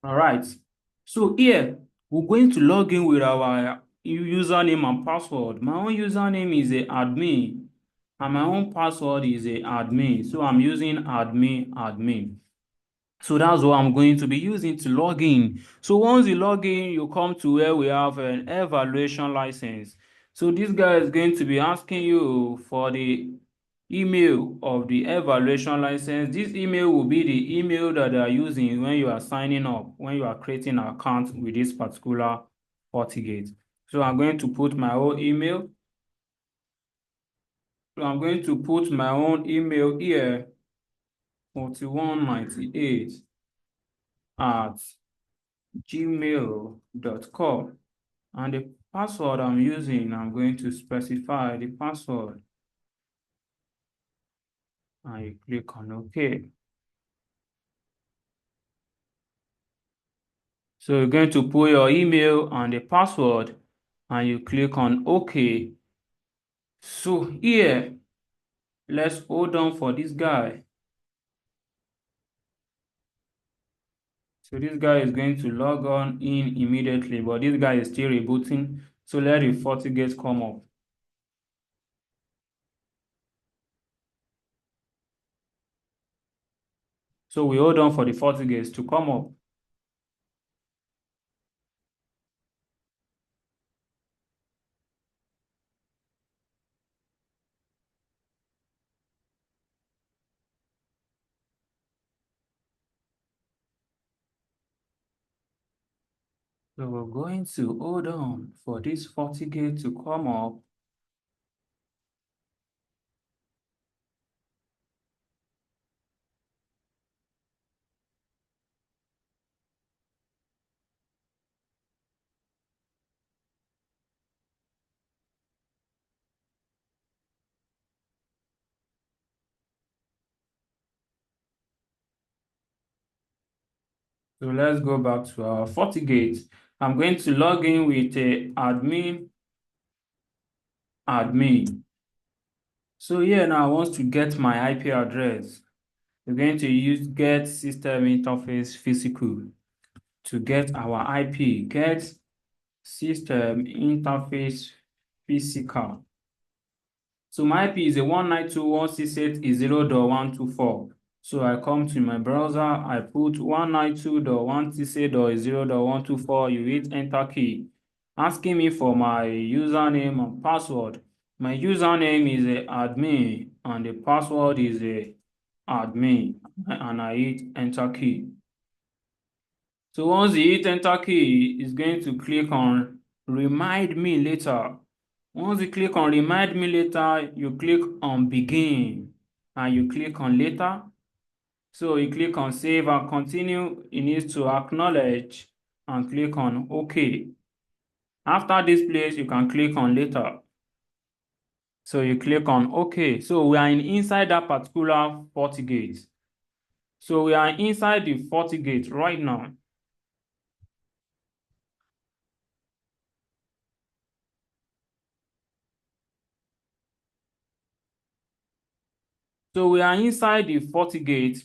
All right. So here we're going to log in with our username and password. My own username is a admin and my own password is a admin. So I'm using admin. So that's what I'm going to be using to log in. So once you log in, you come to where we have an evaluation license. So this guy is going to be asking you for the email of the evaluation license. This email will be the email that they are using when you are signing up, when you are creating an account with this particular Fortigate. So I'm going to put my own email. So I'm going to put my own email here, 4198 at gmail.com, and the password I'm using, I'm going to specify the password and you click on OK. So you're going to put your email and the password and you click on OK. So here, let's hold on for this guy. So this guy is going to log on in immediately, but this guy is still rebooting. So let the Fortigate come up. So we hold on for the Fortigate to come up. So we're going to hold on for this Fortigate to come up. So let's go back to our Fortigate. I'm going to log in with a admin. So here now I want to get my IP address. We're going to use get system interface physical to get our IP. Get system interface physical. So my IP is a 192.168.0.124. So I come to my browser, I put 192.168.0.124, you hit enter key, asking me for my username and password. My username is a admin and the password is a admin, and I hit enter key. So once you hit enter key, it's going to click on remind me later. Once you click on remind me later, you click on begin and you click on later. So you click on save and continue. You need to acknowledge and click on OK. After this place, you can click on later. So you click on OK. So we are inside that particular FortiGate. So we are inside the FortiGate right now. So we are inside the FortiGate.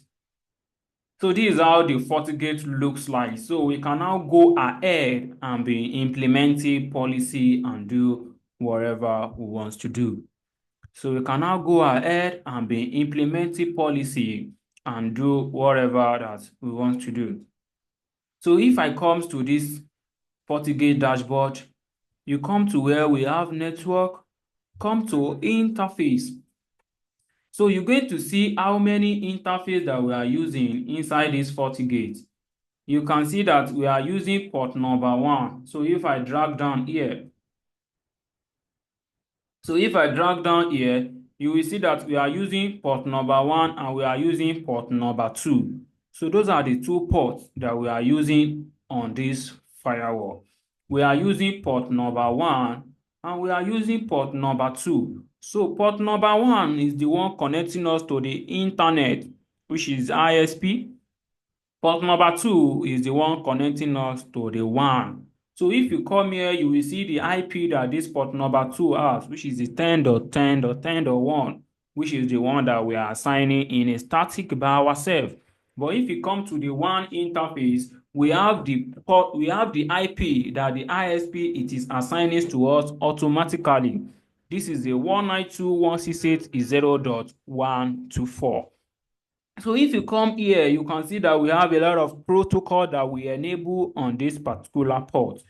So this is how the Fortigate looks like. So we can now go ahead and be implementing policy and do whatever we want to do. So we can now go ahead and be implementing policy and do whatever that we want to do. So if I come to this Fortigate dashboard, you come to where we have network, come to interface. So you're going to see how many interfaces that we are using inside this Fortigate. You can see that we are using port number 1. So if I drag down here, you will see that we are using port number 1 and we are using port number 2. So those are the two ports that we are using on this firewall. We are using port number 1 and we are using port number 2. So port number 1 is the one connecting us to the internet, which is ISP. Port number 2 is the one connecting us to the WAN. So if you come here, you will see the IP that this port number 2 has, which is the 10.10.10.1, which is the one that we are assigning in a static by ourselves. But if you come to the WAN interface, we have the IP that the ISP it is assigning to us automatically. This is the 192.168.0.124. So if you come here, you can see that we have a lot of protocol that we enable on this particular port.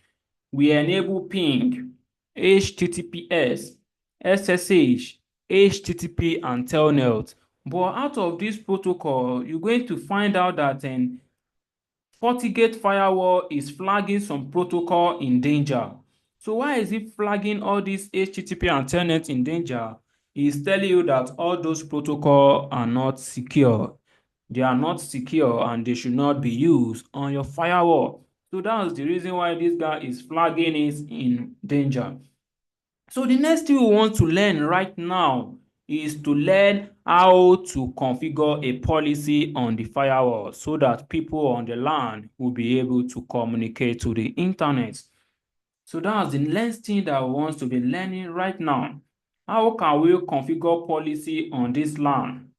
We enable ping, HTTPS, SSH, HTTP, and Telnet. But out of this protocol, you're going to find out that Fortigate Firewall is flagging some protocol in danger. So why is it flagging all these HTTP and Telnet in danger? It's telling you that all those protocols are not secure. They are not secure and they should not be used on your firewall. So that's the reason why this guy is flagging it in danger. So the next thing we want to learn right now is to learn how to configure a policy on the firewall so that people on the LAN will be able to communicate to the internet. So that's the next thing that we want to be learning right now. How can we configure policy on this LAN?